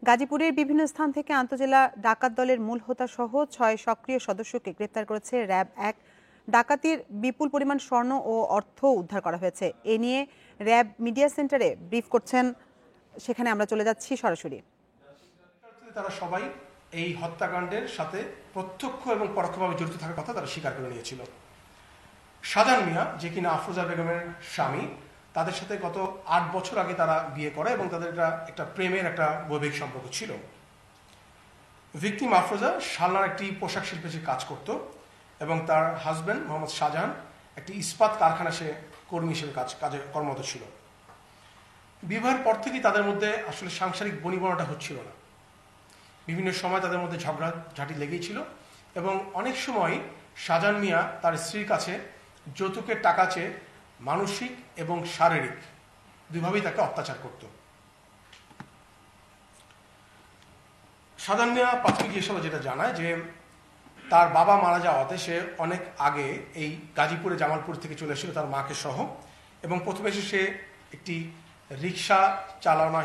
গাজীপুরের বিভিন্ন স্থান থেকে আন্তজেলা ডাকাত দলের মূল হোতা সহ ৬ সক্রিয় সদস্যকে গ্রেপ্তার করেছে র্যাব-১। ডাকাতির বিপুল পরিমাণ স্বর্ণ ও অর্থ উদ্ধার করা হয়েছে। এ নিয়ে র্যাব মিডিয়া সেন্টারে ব্রিফ করছেন, সেখানে আমরা চলে যাচ্ছি সরাসরি। তারা সবাই এই হত্যাকাণ্ডের সাথে প্রত্যক্ষ এবং পরোক্ষভাবে জড়িত থাকার কথা তারা স্বীকার করে নিয়েছিল। শাহজাহান মিয়া, যে কিনা আফরোজা বেগমের স্বামী, তাদের সাথে গত ৮ বছর আগে তারা বিয়ে করে এবং তাদের একটা প্রেমের একটা বৈবাহিক সম্পর্ক ছিল। ভিকটিম আফরোজা শালনার একটি পোশাক শিল্পে সে কাজ করত এবং তার হাজব্যান্ড মোহাম্মদ শাহজাহান একটি ইস্পাত কারখানা সে কর্মী হিসেবে কাজে কর্মরত ছিল। বিবাহের পর থেকেই তাদের মধ্যে আসলে সাংসারিক বনিবনাটা হচ্ছিল না। বিভিন্ন সময় তাদের মধ্যে ঝগড়াঝাটি লেগেই ছিল এবং অনেক সময় শাহজাহান মিয়া তার স্ত্রীর কাছে যৌতুকের টাকা চেয়ে মানসিক এবং শারীরিক দুইভাবেই তাকে অত্যাচার করত। শাহজাহান মিয়া প্রাথমিক হিসেবে যেটা জানায় যে তার বাবা মারা যাওয়াতে সে অনেক আগে এই গাজীপুরে জামালপুর থেকে চলে এসেছিল তার মাকে সহ, এবং প্রথমে সে একটি রিক্সা চালানো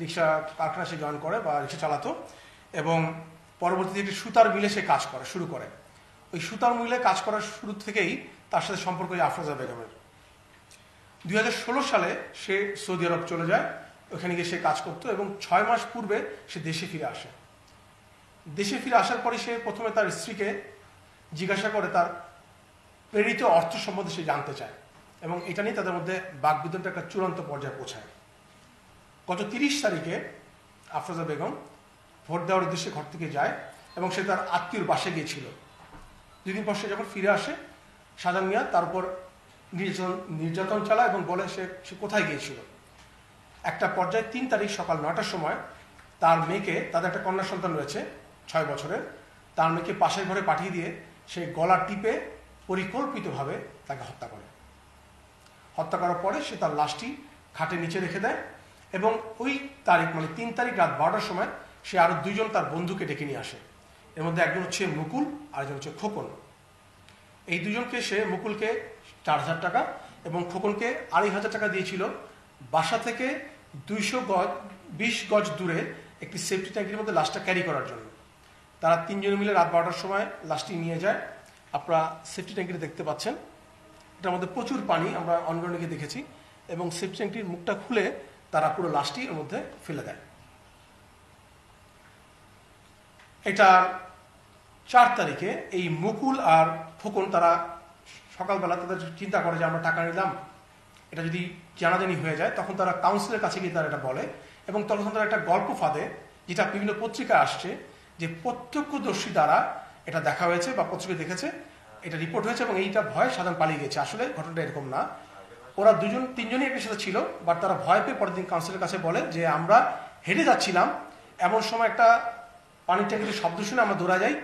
রিক্সা কারখানা সে জয়েন করে বা রিক্সা চালাতো এবং পরবর্তীতে একটি সুতার মিলে সে কাজ করা শুরু করে। ওই সুতার মিলে কাজ করার শুরু থেকেই তার সাথে সম্পর্ক আফরোজা বেগমের। 2016 সালে সে সৌদি আরব চলে যায়, ওখানে গিয়ে সে কাজ করতো এবং 6 মাস পূর্বে সে দেশে ফিরে আসে। দেশে ফিরে আসার পরে সে প্রথমে তার স্ত্রীকে জিজ্ঞাসা করে তার প্রেরিত অর্থ সম্বন্ধে সে জানতে চায় এবং এটা নিয়ে তাদের মধ্যে বাকবিতণ্ডা একটা চূড়ান্ত পর্যায়ে পৌঁছায়। গত 30 তারিখে আফরোজা বেগম ভোট দেওয়ার উদ্দেশ্যে ঘর থেকে যায় এবং সে তার আত্মীয়র বাসে গিয়েছিল। 2 দিন পর সে যখন ফিরে আসে, শাহজাহান মিয়া তার উপর নির্যাতন চালায় এবং বলে সে কোথায় গিয়েছিল। একটা পর্যায়ে 3 তারিখ সকাল 9টার সময় তার মেয়েকে, তাদের একটা কন্যা সন্তান রয়েছে 6 বছরের, তার মেয়েকে পাশের ঘরে পাঠিয়ে দিয়ে সে গলা টিপে পরিকল্পিতভাবে তাকে হত্যা করে। হত্যা করার পরে সে তার লাশটি খাটের নিচে রেখে দেয় এবং ওই তারিখ মানে 3 তারিখ রাত 12টার সময় সে আরো 2 জন তার বন্ধুকে ডেকে নিয়ে আসে। এর মধ্যে একজন হচ্ছে মুকুল আর একজন হচ্ছে খোকন। এই 2 জনকে সে মুকুলকে 4000 টাকা এবং খোকনকে 2500 টাকা দিয়েছিল বাসা থেকে 220 গজ দূরে একটি সেফটি ট্যাঙ্কির মধ্যে লাশটা ক্যারি করার জন্য। তারা 3 জন মিলে রাত 12টার সময় লাশটি নিয়ে যায়। আপনারা সেফটি ট্যাঙ্কিটা দেখতে পাচ্ছেন, এটার মধ্যে প্রচুর পানি, আমরা অনগণকে দেখেছি, এবং সেফটি ট্যাঙ্কির মুখটা খুলে তারা পুরো লাশটি এর মধ্যে ফেলে দেয়। এটা 4 তারিখে এই মুকুল আর খোকন তারা সকালবেলা তাদের চিন্তা করে যে আমরা টাকা নিলাম, এটা যদি জানাজানি হয়ে যায়, তখন তারা কাউন্সিলের কাছে গিয়ে তারা এটা বলে এবং তখন তারা একটা গল্প ফাঁদে, যেটা বিভিন্ন পত্রিকায় আসছে, যে প্রত্যক্ষদর্শী দ্বারা এটা দেখা হয়েছে বা পত্রিকায় দেখেছে, এটা রিপোর্ট হয়েছে এবং এইটা ভয় সাধারণ পালিয়ে গেছে। আসলে ঘটনাটা এরকম না, ওরা 3জনই একই সাথে ছিল, বাট তারা ভয় পেয়ে পরের দিন কাউন্সিলের কাছে বলে যে আমরা হেঁটে যাচ্ছিলাম, এমন সময় একটা পানির ট্যাঙ্কির শব্দ শুনে আমরা দৌড়া যাই।